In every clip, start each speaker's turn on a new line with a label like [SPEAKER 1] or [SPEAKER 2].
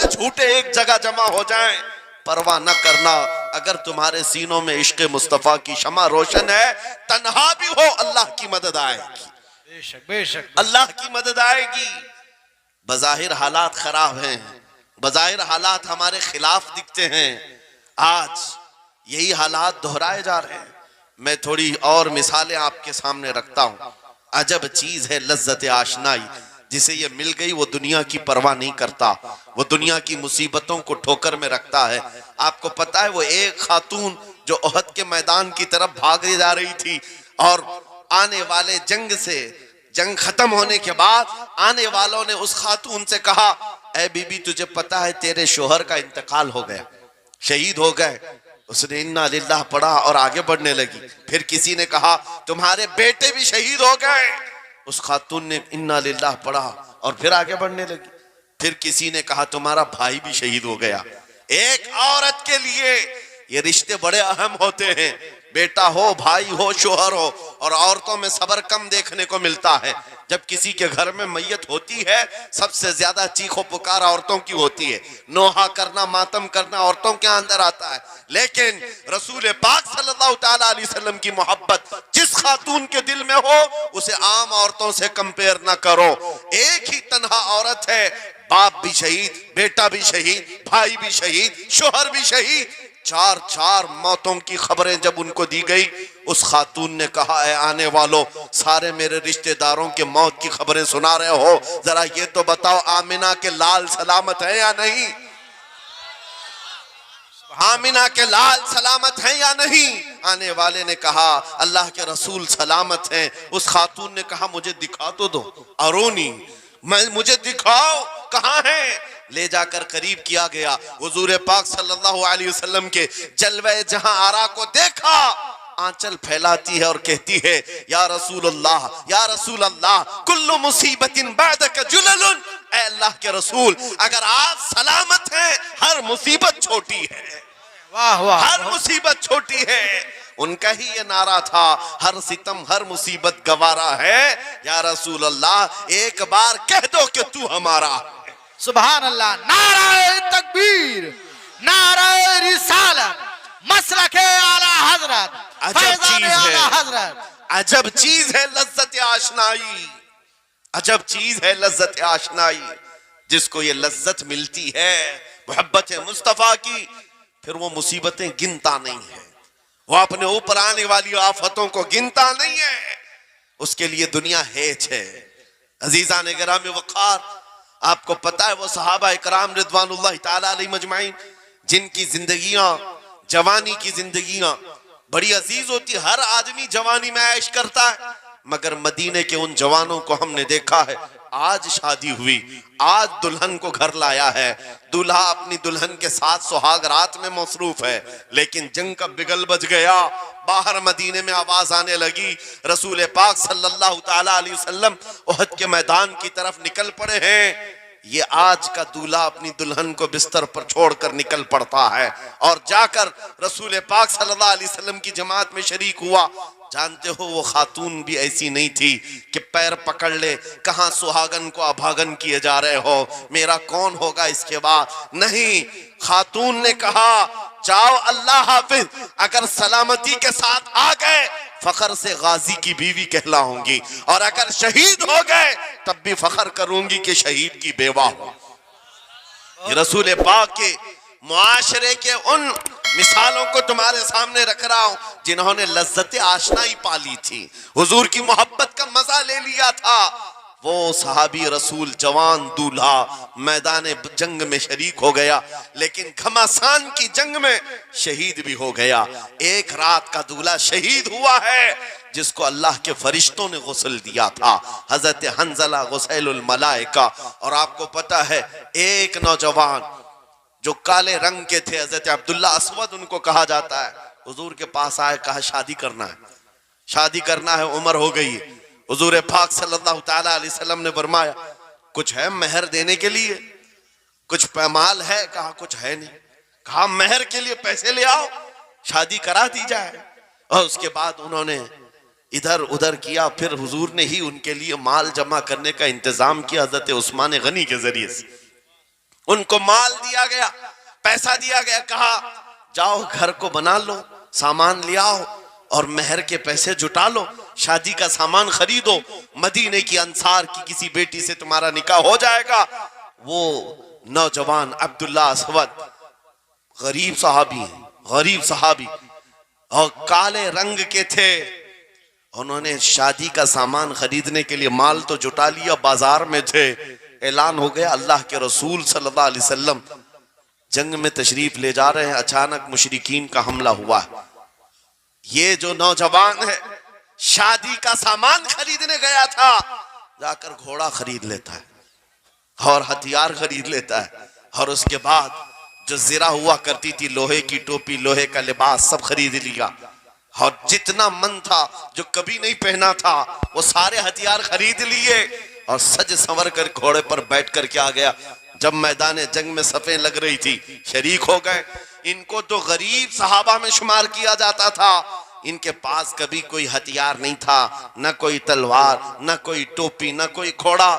[SPEAKER 1] के झूठे एक जगह जमा हो जाएं, परवाह न करना। अगर तुम्हारे सीनों में इश्क मुस्तफा की शमा रोशन है, तन्हा भी हो अल्लाह की मदद आएगी,
[SPEAKER 2] बेशक बेशक
[SPEAKER 1] अल्लाह की मदद आएगी। बज़ाहिर हालात खराब हैं, बज़ाहिर हालात हमारे खिलाफ दिखते हैं, आज यही हालात दोहराए जा रहे हैं। मैं थोड़ी और मिसालें आपके सामने रखता हूं। अजब चीज है लज्जत आशनाई, जिसे ये मिल गई वो दुनिया की परवाह नहीं करता, वो दुनिया की मुसीबतों को ठोकर में रखता है। आपको पता है वो एक खातून जो ओहद के मैदान की तरफ भाग जा रही थी, और आने वाले जंग से, जंग खत्म होने के बाद आने वालों ने उस खातून से कहा, ऐ बीबी तुझे पता है तेरे शोहर का इंतकाल हो गया, शहीद हो गए। उसने इन्ना लिल्लाह पढ़ा और आगे बढ़ने लगी। फिर किसी ने कहा तुम्हारे बेटे भी शहीद हो गए। उस खातून ने इन्ना लिल्लाह पढ़ा और फिर आगे बढ़ने लगी। फिर किसी ने कहा तुम्हारा भाई भी शहीद हो गया। एक औरत के लिए ये रिश्ते बड़े अहम होते हैं, बेटा हो, भाई हो, शोहर हो। और औरतों में सब्र कम देखने को मिलता है। जब किसी के घर में मैयत होती है, सबसे ज्यादा चीखो पुकार औरतों की होती है, नोहा करना, मातम करना औरतों के अंदर आता है। लेकिन रसूल पाक सल्लल्लाहु ताला अलैहि वसल्लम की मोहब्बत जिस खातून के दिल में हो, उसे आम औरतों से कंपेयर ना करो। एक ही तन्हा औरत है, बाप भी शहीद, बेटा भी शहीद, भाई भी शहीद, शोहर भी शहीद। चार चार मौतों की खबरें जब उनको दी गई, उस खातून ने कहा, है आने वालों, सारे मेरे रिश्तेदारों के मौत की खबरें सुना रहे हो, जरा ये तो बताओ आमिना के लाल सलामत है या नहीं? आमिना के लाल सलामत हैं या नहीं? आने वाले ने कहा अल्लाह के रसूल सलामत हैं। उस खातून ने कहा मुझे दिखा तो दो, अरोनी, मुझे दिखाओ कहां है। ले जाकर करीब किया गया, हुजूर पाक सल्लल्लाहु अलैहि वसल्लम के जलवे जहां आरा को देखा, आंचल फैलाती है और कहती है, या रसूल अल्लाह, या रसूल अल्लाह, कुल्लु मुसीबतिन बअदक जुललुन। ऐ अल्लाह के रसूल, अगर आप सलामत हैं, हर मुसीबत छोटी है।
[SPEAKER 2] वाह वाह,
[SPEAKER 1] हर मुसीबत छोटी है। उनका ही ये नारा था, हर सितम हर मुसीबत गवारा है। या रसूल अल्लाह, एक बार कह दो कि तू हमारा।
[SPEAKER 2] सुभान अल्लाह। नाराए तकबीर, नाराए रिसालत, मसलके आला हजरत, फैज़ान आला हजरत।
[SPEAKER 1] अजब चीज है लज्जत आशनाई, अजब चीज है लज्जत आशनाई। जिसको ये लज्जत मिलती है मोहब्बत मुस्तफा की, फिर वो मुसीबतें गिनता नहीं है, वो अपने ऊपर आने वाली आफतों को गिनता नहीं है। उसके लिए दुनिया हेच है। अजीजा ने गिरामी वक़ार, आपको पता है वो सहाबा इकराम रिदवानुल्लाह ताला अलैहिम अजमाइन, जिनकी जिंदगियां, जवानी की जिंदगियां बड़ी अजीज होती। हर आदमी जवानी में ऐश करता है, मगर मदीने के उन जवानों को हमने देखा है, आज शादी हुई, आज दुल्हन को घर लाया है, दूल्हा अपनी दुल्हन के साथ सुहाग रात में मसरूफ है, लेकिन जंग का बिगल बज गया। बाहर मदीने में आवाज आने लगी, रसूल पाक सल्लल्लाहु ताला अलैहि वसल्लम ओहद के मैदान की तरफ निकल पड़े हैं। ये आज का दूल्हा अपनी दुल्हन को बिस्तर पर छोड़कर निकल पड़ता है और जाकर रसूल पाक सल्लल्लाहु अलैहि वसल्लम की जमात में शरीक हुआ। जानते हो वो खातून भी ऐसी नहीं थी कि पैर पकड़ ले, कहां सुहागन को अभागन किए जा रहे हो, मेरा कौन होगा इसके बाद। नहीं, खातून ने कहा जाओ अल्लाह हाफिज, अगर सलामती के साथ आ गए फखर से गाजी की बीवी कहलाऊंगी, और अगर शहीद हो गए तब भी फखर करूंगी कि शहीद की बेवा हो। रसूल पाक के मुआशरे के उन मिसालों को तुम्हारे सामने रख रहा हूं जिन्होंने लज्जत आशनाई पाली थी, हुजूर की मोहब्बत का मजा ले लिया था। वो सहाबी रसूल जवान दूल्हा मैदान जंग में शरीक हो गया, लेकिन घमासान की जंग में शहीद भी हो गया। एक रात का दूल्हा शहीद हुआ है जिसको अल्लाह के फरिश्तों ने गुस्ल दिया था, हजरत हंजला गुसैलुल मलाइका। और आपको पता है एक नौजवान जो काले रंग के थे, हजरत अब्दुल्ला अस्वद उनको कहा जाता है, हुजूर के पास आए, कहा शादी करना है, शादी करना है, उम्र हो गई है। हुजूर पाक सल्लल्लाहु ताला अलैहि वसल्लम ने फरमाया कुछ है मेहर देने के लिए, कुछ पैमाल है? कहा कुछ है नहीं। कहा मेहर के लिए पैसे ले आओ, शादी करा दी जाए। और उसके बाद उन्होंने इधर उधर किया, फिर हुजूर ने ही उनके लिए माल जमा करने का इंतजाम किया हजरत उस्मान गनी के जरिए से। उनको माल दिया गया, पैसा दिया गया, कहा जाओ घर को बना लो, सामान ले आओ और मेहर के पैसे जुटा लो, शादी का सामान खरीदो, मदीने की अंसार की किसी बेटी से तुम्हारा निकाह हो जाएगा। वो नौजवान अब्दुल्ला असवद गरीब सहाबी हैं, गरीब सहाबी और काले रंग के थे। उन्होंने शादी का सामान खरीदने के लिए माल तो जुटा लिया, बाजार में थे। ऐलान हो गया अल्लाह के रसूल सल्लल्लाहु अलैहि वसल्लम जंग में तशरीफ ले जा रहे हैं, अचानक मुशरिकीन का हमला हुआ। ये जो नौजवान है शादी का सामान खरीदने गया था, जाकर घोड़ा खरीद लेता है और हथियार खरीद लेता है, और उसके बाद जो जिरा हुआ करती थी, लोहे की टोपी, लोहे का लिबास, सब खरीद लिया। और जितना मन था जो कभी नहीं पहना था वो सारे हथियार खरीद लिए और सज संवर कर घोड़े पर बैठ कर के आ गया। जब मैदान जंग में सफें लग रही थी, शरीक हो गए। इनको तो गरीब सहाबा में शुमार किया जाता था, इनके पास कभी कोई हथियार नहीं था, न कोई तलवार, न कोई टोपी, न कोई घोड़ा।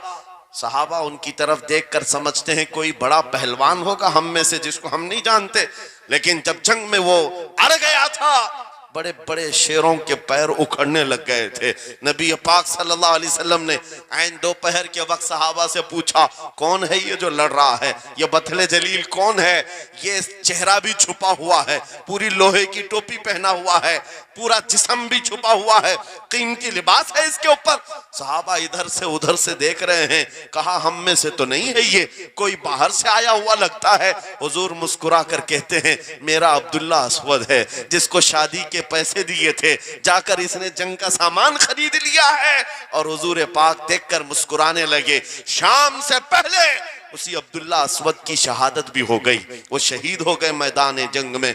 [SPEAKER 1] सहाबा उनकी तरफ देखकर समझते हैं कोई बड़ा पहलवान होगा हम में से जिसको हम नहीं जानते। लेकिन जब जंग में वो अड़ गया था, बड़े बड़े शेरों के पैर उखड़ने लग गए थे। नबी पाक सल्लल्लाहु अलैहि वसल्लम ने ऐन दोपहर के वक्त सहाबा से पूछा, कौन है ये जो लड़ रहा है, ये बथले जलील कौन है? ये चेहरा भी छुपा हुआ है, पूरी लोहे की टोपी पहना हुआ है, पूरा जिस्म भी छुपा हुआ है, कीमती लिबास है इसके ऊपर। सहाबा इधर से उधर से देख रहे हैं, कहा हम में से तो नहीं है ये, कोई बाहर से आया हुआ लगता है। हुजूर मुस्कुरा कर कहते हैं, मेरा अब्दुल्ला असवद है, जिसको शादी के पैसे दिए थे, जाकर इसने जंग का सामान खरीद लिया है। और हुजूर पाक देखकर मुस्कुराने लगे। शाम से पहले उसी अब्दुल्ला असवद की शहादत भी हो गई, वो शहीद हो गए मैदान जंग में।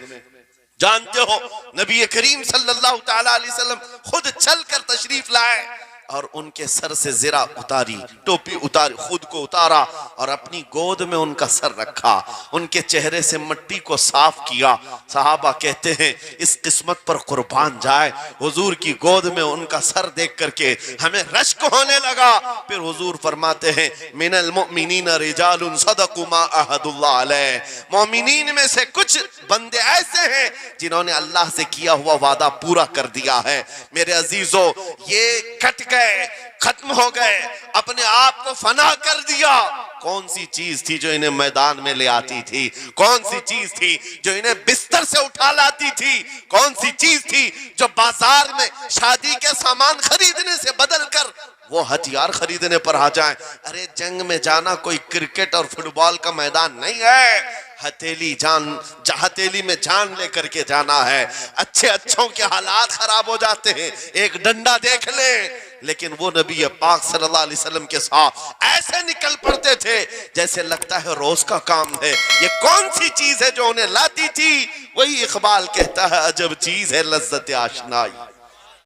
[SPEAKER 1] जानते हो नबी करीम सल्लल्लाहु ताला अलैहि वसल्लम खुद चलकर तशरीफ लाए और उनके सर से जिरा उतारी, टोपी उतारी, खुद को उतारा और अपनी गोद में उनका सर रखा, उनके चेहरे से मिट्टी को साफ किया। सहाबा कहते हैं इस किस्मत पर कुर्बान जाए, हुजूर की गोद में उनका सर देख करके हमें रश्क होने लगा। फिर हुजूर फरमाते हैं, मिनल मुमिनीन रिजालुन सदकु मा अहदुल्लाह अलैह, मोमिनीन में से कुछ बंदे ऐसे हैं जिन्होंने अल्लाह से किया हुआ वादा पूरा कर दिया है। मेरे अजीजों, ये कट गए, खत्म हो गए, अपने आप को फना कर दिया। कौन सी चीज थी जो इन्हें मैदान में ले आती थी? कौन सी चीज थी जो इन्हें बिस्तर से उठा लाती थी? कौन सी चीज थी जो बाजार में शादी के सामान खरीदने से बदल कर वो हथियार खरीदने पर आ जाए? अरे जंग में जाना कोई क्रिकेट और फुटबॉल का मैदान नहीं है, हथेली में जान लेकर के जाना है। अच्छे अच्छों के हालात खराब हो जाते हैं, एक डंडा देख ले, लेकिन वो नबी पाक सल्लल्लाहु अलैहि वसल्लम के साथ ऐसे निकल पड़ते थे जैसे लगता है रोज का काम है। ये कौन सी चीज है जो उन्हें लाती थी? वही इकबाल कहता है, अजब चीज है लज्जत आशनाई।